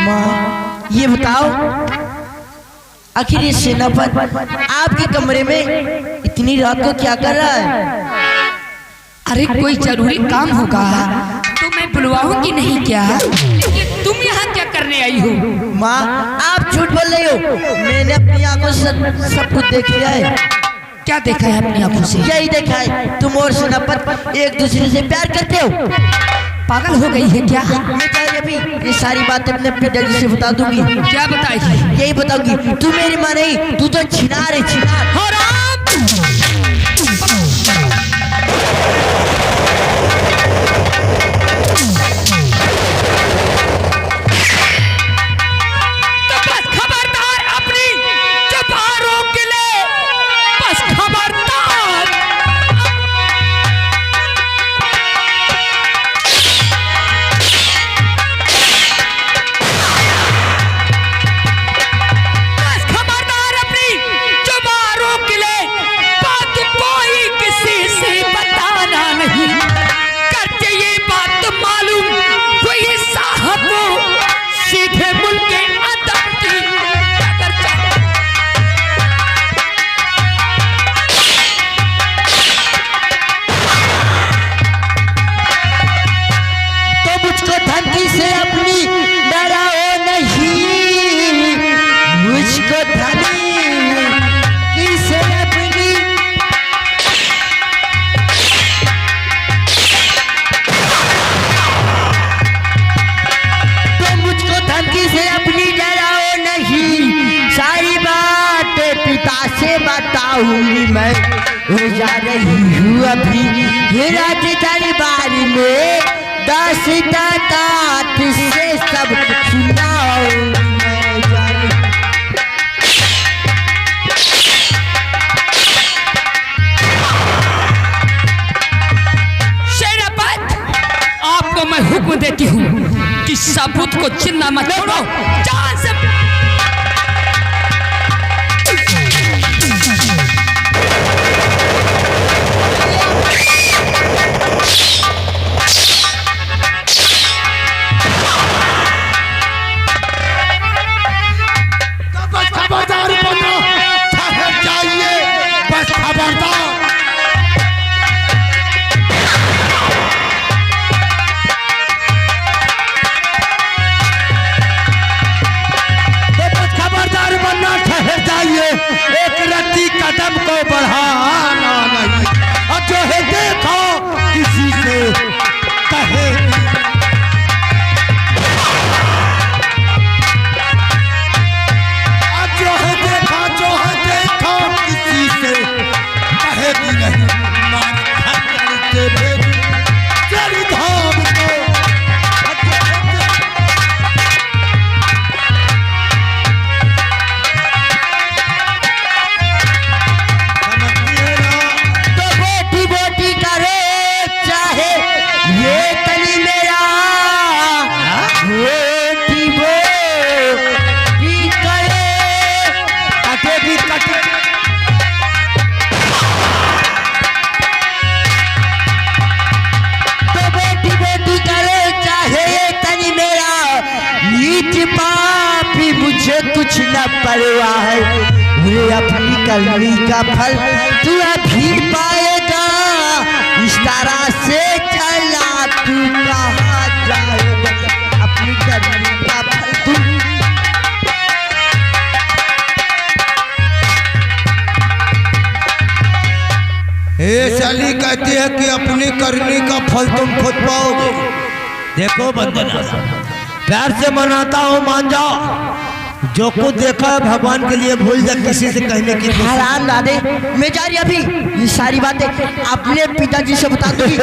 माँ ये बताओ, आखिर ये सेनापति आपके कमरे में इतनी रात को क्या कर रहा है? अरे कोई जरूरी काम होगा तो मैं बुलवाऊंगी नहीं क्या? लेकिन तुम यहाँ क्या करने आई हो? माँ आप झूठ बोल रही हो, मैंने अपनी आंखों से सब कुछ देख लिया है। क्या देखा है अपनी आंखों से? यही देखा है, तुम और सेनापति एक दूसरे से प्यार करते हो। पागल हो गई है क्या? मैं अभी ये सारी बातें अपने पिताजी से बता दूंगी। क्या बताएगी? यही बताऊंगी, तू मेरी माँ नहीं, तू तो छिनार है, छिनार। मैं जा रही हूँ अभी राजधानी बारी में 10 तात से सब सुनाओ। सेनापति आपको मैं हुक्म देती हूँ कि सबूत को जिंदा मत छोड़ो, जान से कुछ न परवाह है, मुझे अपनी करनी का फल तू अभी पाएगा। इस तरह से चला तू कहाँ जाएगा, अपनी करनी का फल तू। साली कहती है कि अपनी करनी का फल तुम खुद पाओगे। देखो बंदना, प्यार से मनाता हूँ, मान जाओ। जो कुछ देखा है भगवान के लिए भूल जा, किसी से कहने की हराम दादे। मैं जा रही अभी ये सारी बातें अपने पिताजी से बता दूंगी।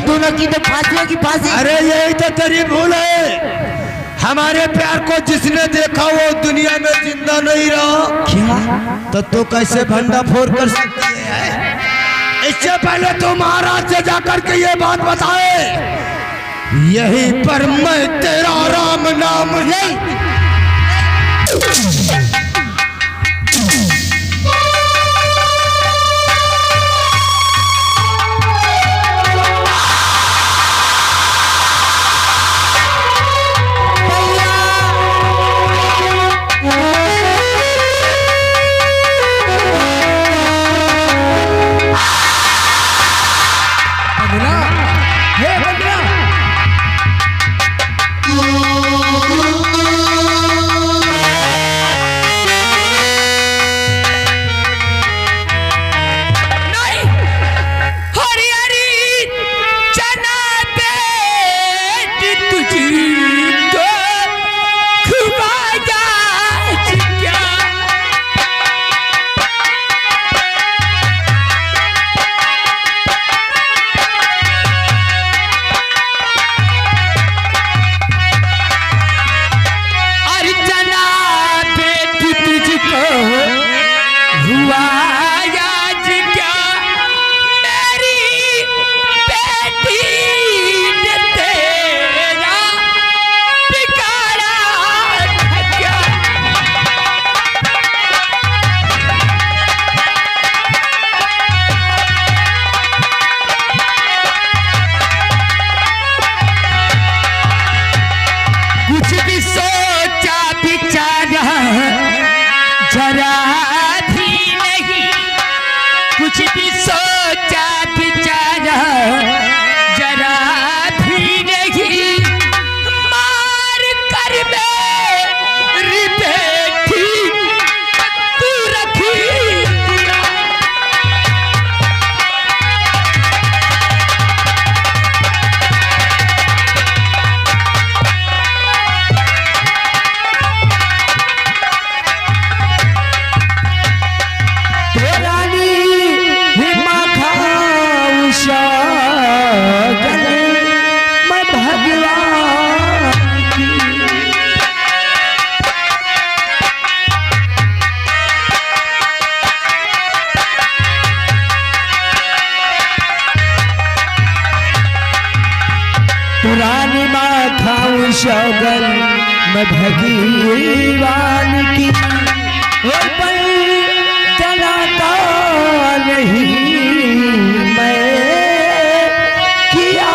दोनों की तो फांसी की फांसी। अरे यही तो तेरी भूल है, हमारे प्यार को जिसने देखा वो दुनिया में जिंदा नहीं रहा। क्या? तो तू कैसे भंडा फोड़ कर सकती है? इससे पहले तो महाराज से जाकर के ये बात बताए, यही पर मैं तेरा राम नाम नहीं। कुछ भी सोचा बिचारा जरा भी नहीं, मार कर मेरी बेटी तू रखी। पुरानी माँ खाऊं शगल मैं भगवान की, और पर जलाता नहीं मैं किया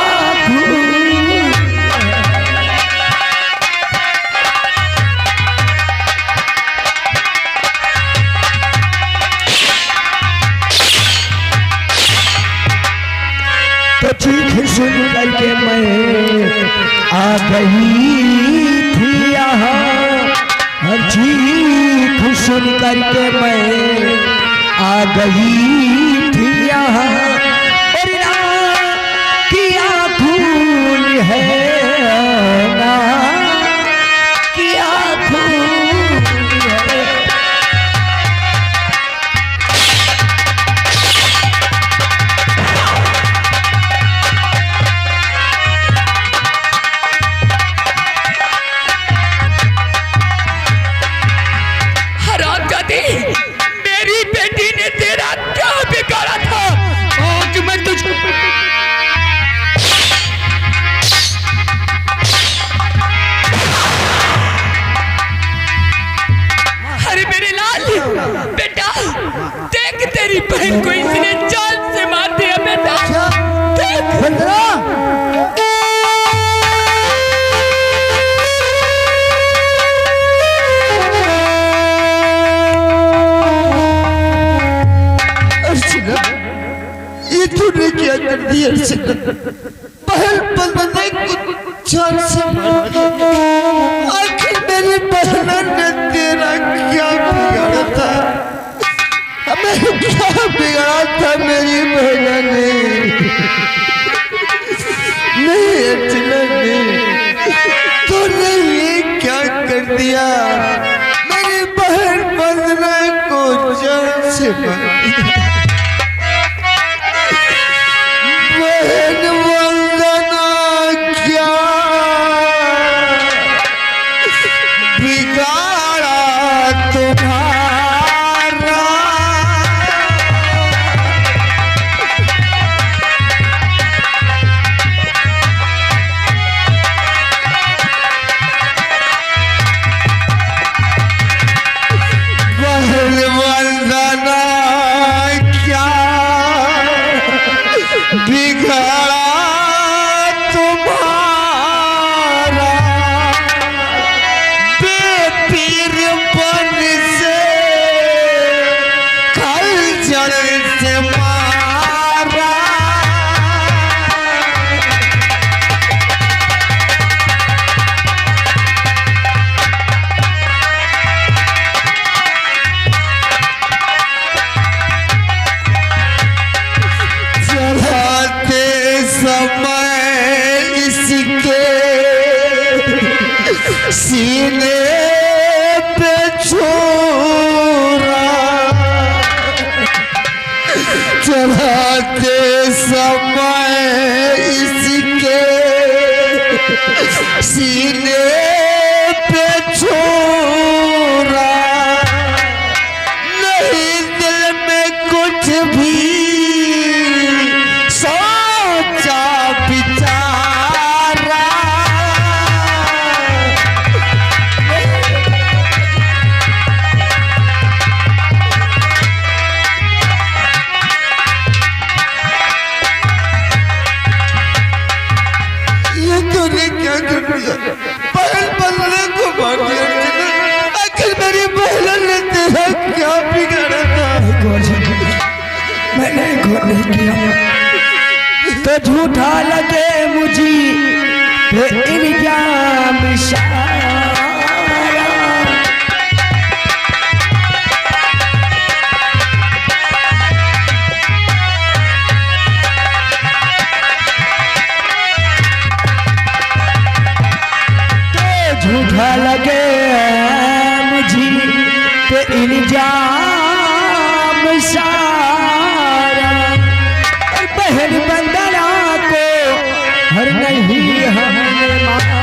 तो चीख सुन करके मैं आ गई थी यहाँ, हर चीख सुन करके मैं आ गई थी यहाँ, और ना किया खून है ना किया खून है। मेरी बेटी ने तेरा क्या बिगाड़ा था? आज मैं तुझको अरे मेरे लाल बेटा, देख तेरी बहन को इसने जान से मार दिया बेटा। देख ये तूने क्या कर दिया? बहन बंदे को जान से मार दिया। आखिर मेरी बहन ने तेरा क्या बिगाड़ा था? हमें क्या बिगाड़ा था मेरी बहन ने? नहीं अर्चना ने, तूने ये क्या कर दिया? मेरी बहन बंदना को जान से मार दिया। बहन वंदना क्या बिगाड़ा तुम्हारा? बहन वंदना क्या बिगड़ा तुम्हारा? बेपीर बन से खल जल से मारा। चलाते समय इसके सीने पे छोरा, चलाते समय इसके सीने पे छोरा। नहीं दिल में कुछ भी सोचा बिचारा। ये तूने क्या कर दिया? बहन मैंने खून नहीं किया तो झूठा लगे मुझे ये इल्जाम सारा। झूठा लगे मुझे तो इल्जाम सारा। बहन बंदना को हर नहीं हमने मारा।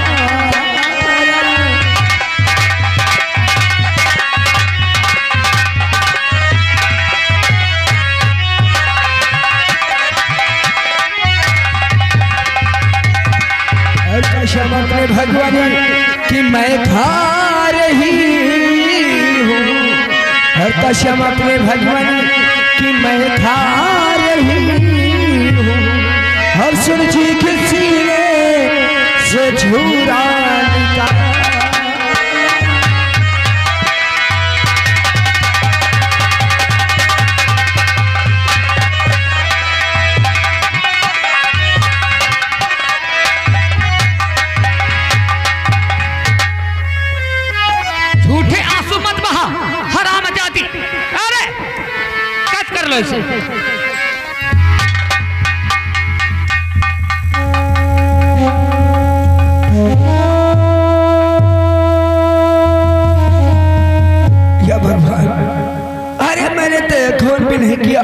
कसम अपने भगवान कि मैं खा रही हूँ। हर कसम अपने भगवान कि मैं खा रही हूँ। हर सुरजी किसी ने से झूरा निकाला। झूठे आंसू मत बहा हराम जाती। अरे कट कर लो इसे। या भगवान, अरे मैंने तो खून भी नहीं किया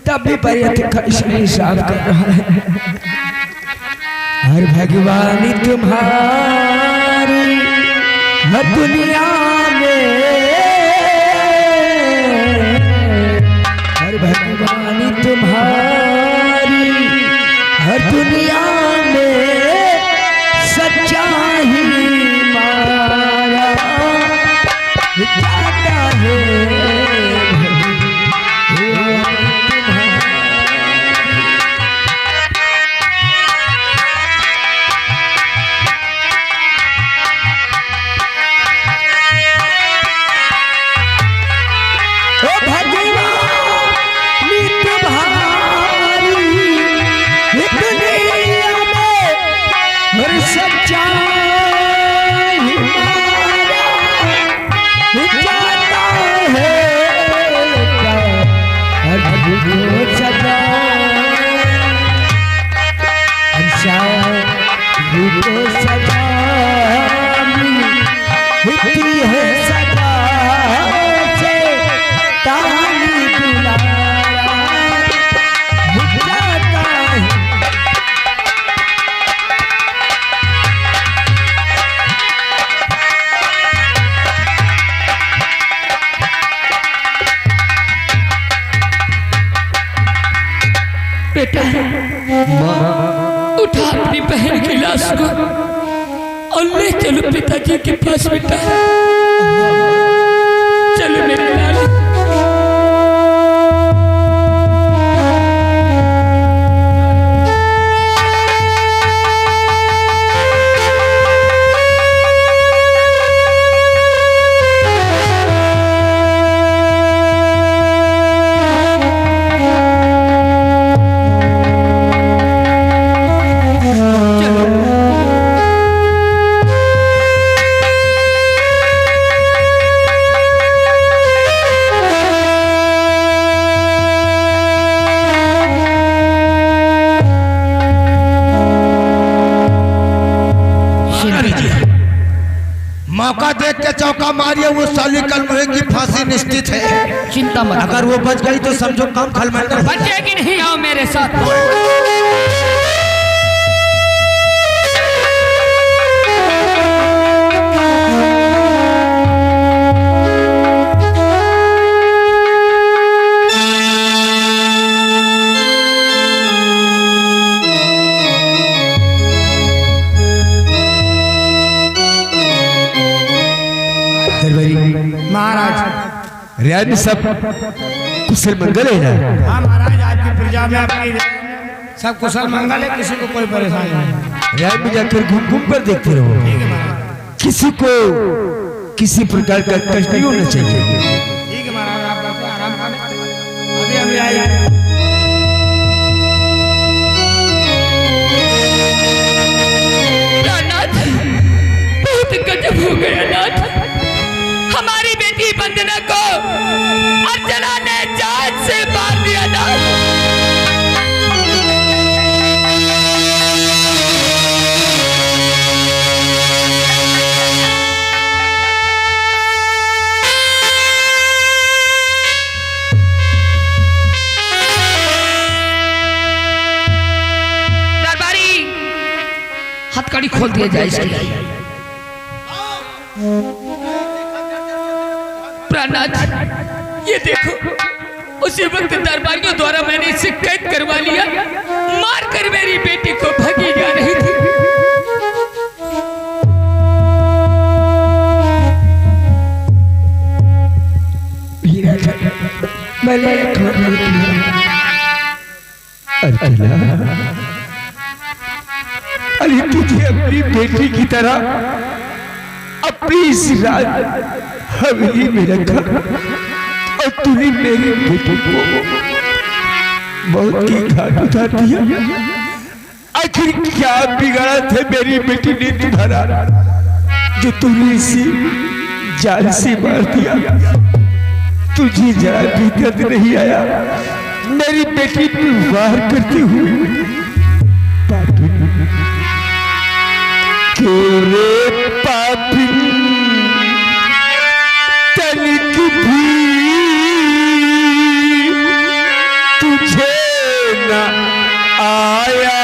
तब भी परियत इसमें हिसाब कर रहा है। हर भगवान तुम्हारी हर दुनिया में, हर भगवान तुम्हारी हर दुनिया में सच्चा ही मारा जाता है। बेटा उठा अपनी बहन की लाश को और ले चलो पिताजी के पास। बेटा चलो मेरे लाल। मौका देख के चौका मारिए, वो साली कलमुहे की फांसी निश्चित है। चिंता मत, अगर वो बच गई तो समझो काम खलमंडर। बचेगी नहीं, आओ मेरे साथ। महाराज रियाद में सब कुशल मंगल है ना? हाँ महाराज, आपकी प्रजा में आपकी सब कुशल मंगल है, किसी को कोई परेशानी नहीं। रियाद में जाकर घूम घूम कर देखते रहो, ठीक है महाराज। किसी को किसी प्रकार का कष्ट नहीं होना चाहिए। ठीक है महाराज, आप आराम करें, अभी हम आए। हथकड़ी खोल दिया जाए इसकी। प्राणनाथ ये देखो उसी वक्त दरबारियों द्वारा मैंने इसे कैद करवा लिया, मारकर मेरी बेटी को भगी जा रही थी। अरे तुझे अपनी बेटी की तरह अपनी इस रात हवेली में रखा और तूने मेरी बेटी को मौत की घाट उतार दिया। आखिर क्या बिगाड़ा था मेरी बेटी ने तुम्हारा जो तूने इसे जान से मार दिया? तुझे जरा भी दर्द नहीं आया मेरी बेटी पर वार करते हुए? तेरे पापी तनिक भी तुझे न आया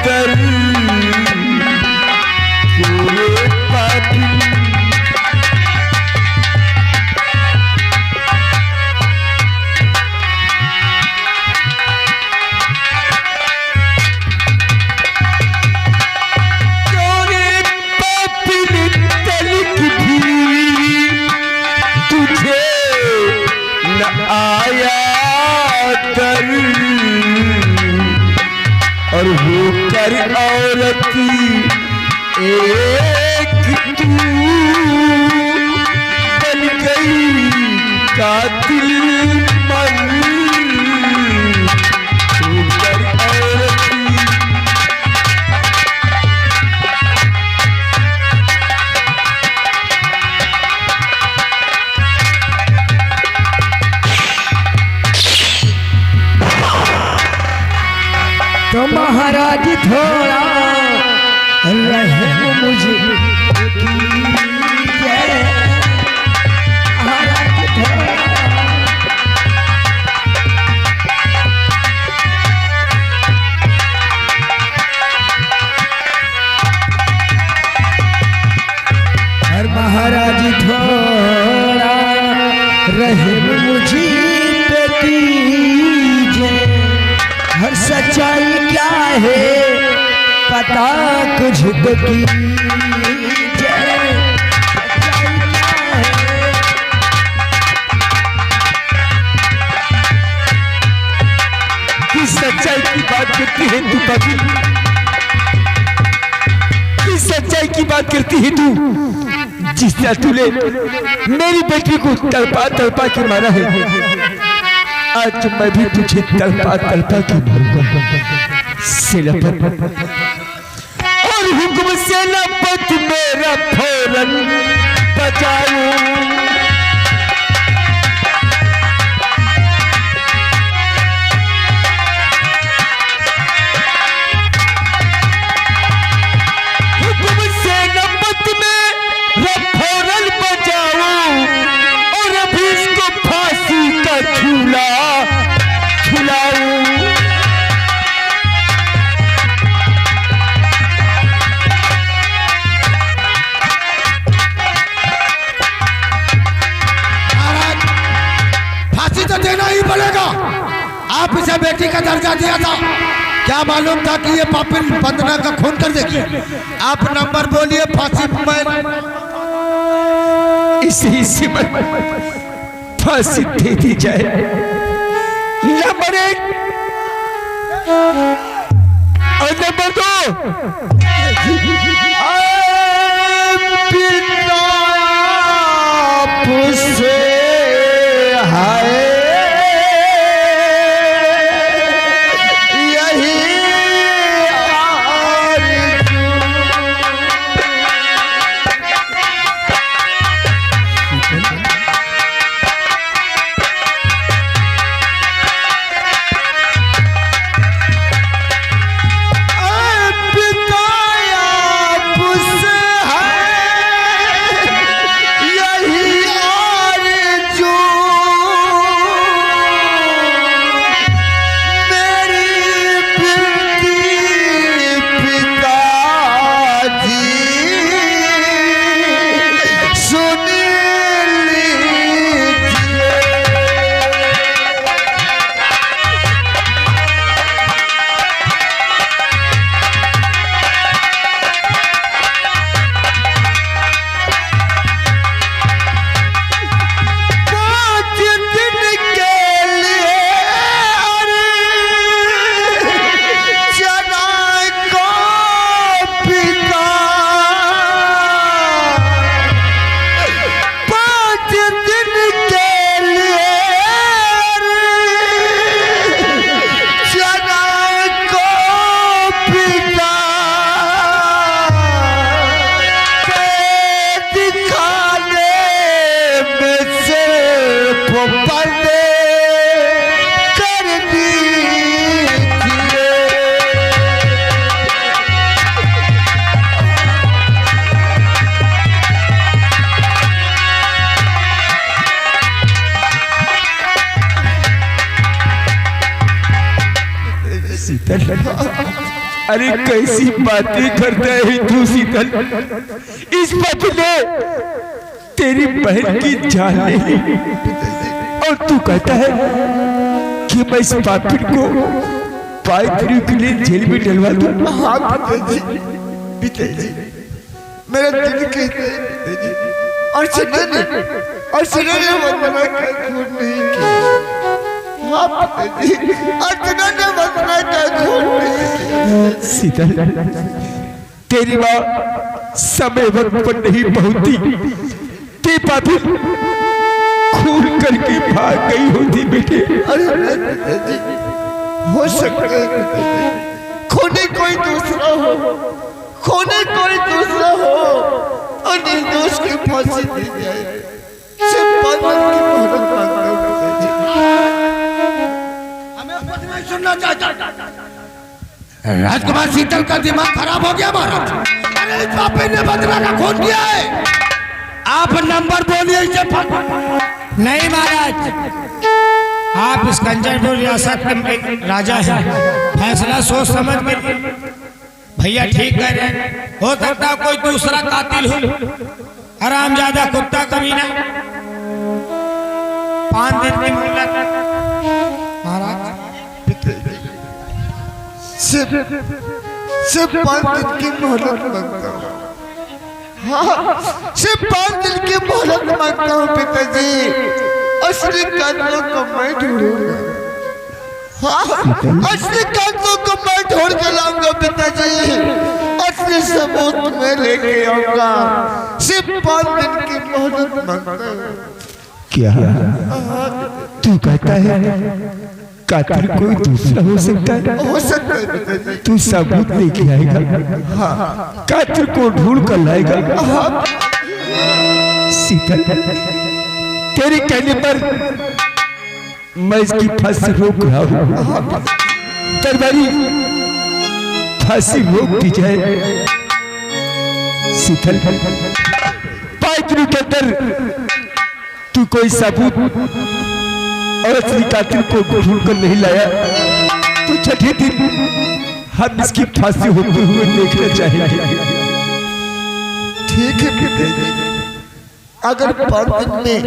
दर्द। तेरे पापी और होकर औरत एक तू बन गई कातिल मन। होकर औरत तो महाराज थोड़ा रहम मुझे कीजिए। महाराज थोड़ा हर महाराज थोड़ा रहम मुझे पे कीजिए। हर सच्चाई क्या है पता कुछ तो कीजिए। किस सच्चाई की बात करती है तू पापी? किस सच्चाई की बात करती है तू जिससे तूने मेरी बेटी को तड़पा तड़पा के मारा है? आज मैं भी तुझे तड़पा तड़पा के मारूंगा सिलपत। और हुक्म से लपत मेरा फौरन बजाऊं। हुक्म से लपत मेरा फौरन बजाऊं और अभी इसको फांसी का झूला झुलाऊं। फांसी तो देना ही पड़ेगा। आप इसे बेटी का दर्जा दिया था, क्या मालूम था कि ये पापी वंदना का खून कर देगी? आप नंबर बोलिए फांसी में। इसी में फांसी दे दी जाए। नंबर 1 और नंबर 2 से हाय यही शीतल, अरे कैसी बातें करता है तू शीतल। इस बदले तेरी बहन की जान ले और तू कहता है कि मैं इस पापिट को पाइप के लिए जेल में डलवा दूं। हाँ पिताजी, मेरा दिल कहता है पिताजी, और सुना ने वंदना का खून नहीं किया। हाँ पिताजी, अर्चना ने वंदना का खून नहीं किया। शीतल, तेरी माँ समय वक्त पर नहीं पहुंची, ते पापी खून करके भाग गई होती बेटे। अरे पिताजी, हो सकता है खोने कोई दूसरा हो, खोने कोई दूसरा हो और निर्दोष की फांसी दी जाए। सिर्फ 5 दिन की मोहलत मांगता हूं पिताजी। हमें कुछ नहीं सुनना चाहता। राजकुमार शीतल का दिमाग खराब हो गया महाराज। अरे इस पापी ने वंदना का खून किया है। आप नंबर बोलिए इसे। नहीं महाराज, आप इस कंचनपुर रियासत के राजा हैं, फैसला सोच समझ कर। भैया ठीक कह रहे हैं, हो सकता कोई दूसरा कातिल हो। हरामजादा कुत्ता कमीना। 5 दिन की मोहलत महाराज। सिर्फ 5 दिन की मोहलत मांगता हूँ। हाँ, सिर्फ 5 दिन की मोहलत मांगता हूँ पिताजी। असली कातिलों को मैं ढूंढूंगा। हाँ, असली कातिलों को मैं ढूंढ के लाऊंगा पिताजी। असली सबूत मैं लेके आऊंगा। सिर्फ 5 दिन की मोहलत मांगता हूँ। क्या तू कहता है कातिल कोई दूसरा हो सकता है? हो सकता है पिताजी। तू सबूत लेके आएगा। हाँ, कातिल को ढूंढ कर लाएगा। हाँ। शीतल, तेरे कहने पर मैं इसकी फांसी रोक रहा हूँ। दरबारी फांसी रोक दी जाए। शीतल, 5 दिन के अंदर तू कोई सबूत और असली कातिल को ढूंढ कर नहीं लाया तो 6ठे दिन हम इसकी फांसी होते हुए देखना चाहेंगे। ठीक है पिताजी, अगर 5 दिन में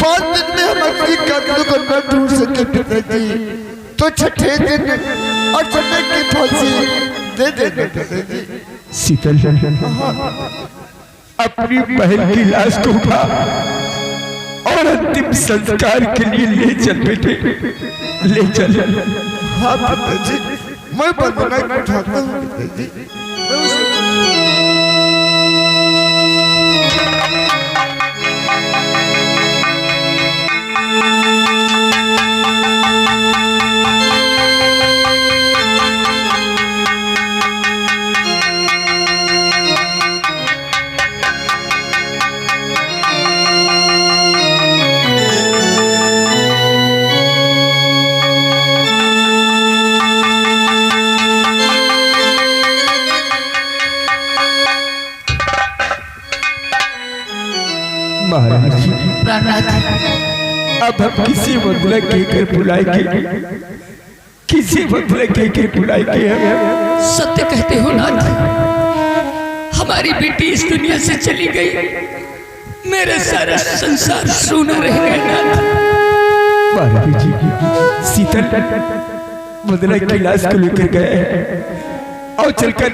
हम असली कातिल को न ढूंढ सके पिताजी तो 6ठे दिन अर्चना की फांसी दे देना पिताजी। शीतल, अपनी बहन की लाश को उठा और अंतिम संस्कार के लिए ले चल बेटे, ले चल। हाँ पिताजी, मैं वंदना को उठाता हूँ पिताजी। अब हम किसी बदला कहकर बुलाएंगे, किसी बदला कहकर बुलाएंगे। सत्य कहते हो नाथ, हमारी बेटी इस दुनिया से चली गई, मेरा सारा संसार सूना रह गया नाथ। शीतल बदला की लाश को लेकर गए और चलकर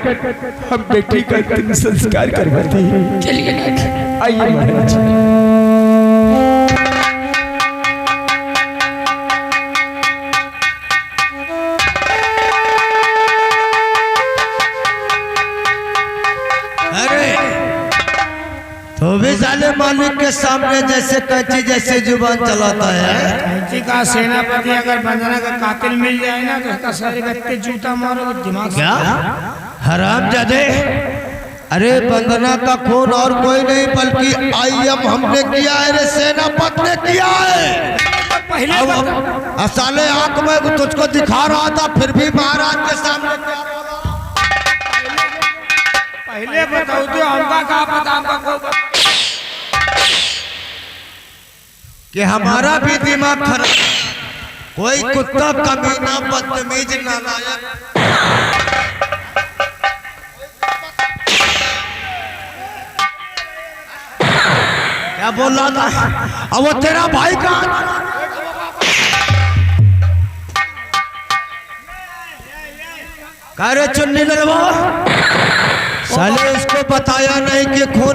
हम बेटी का अंतिम संस्कार करवाते हैं। चलिए नाथ, आइए महाराज। तो भी साले मालिक के सामने जैसे कैची जैसे जुबान चलाता है। कैची का सेनापति अगर वंदना का कातिल मिल जाए ना तो उसका सारे गत्ते जूता मारो दिमाग। क्या हरामजादे, अरे वंदना का खून और कोई नहीं बल्कि आईएम हमने किया है रे, सेनापति ने किया है। पहले साले आंख में तुझको दिखा रहा था फिर भी महाराज के सामने पहले बताओ तो हमका क्या पता, हमका कि हमारा भी दिमाग खराब। कोई कुत्ता कमीना बदतमीज नालायक क्या बोल रहा था? अब वो तेरा भाई कहाँ? कह रहे चुन्नी लगवा साले, उसको बताया नहीं कि खून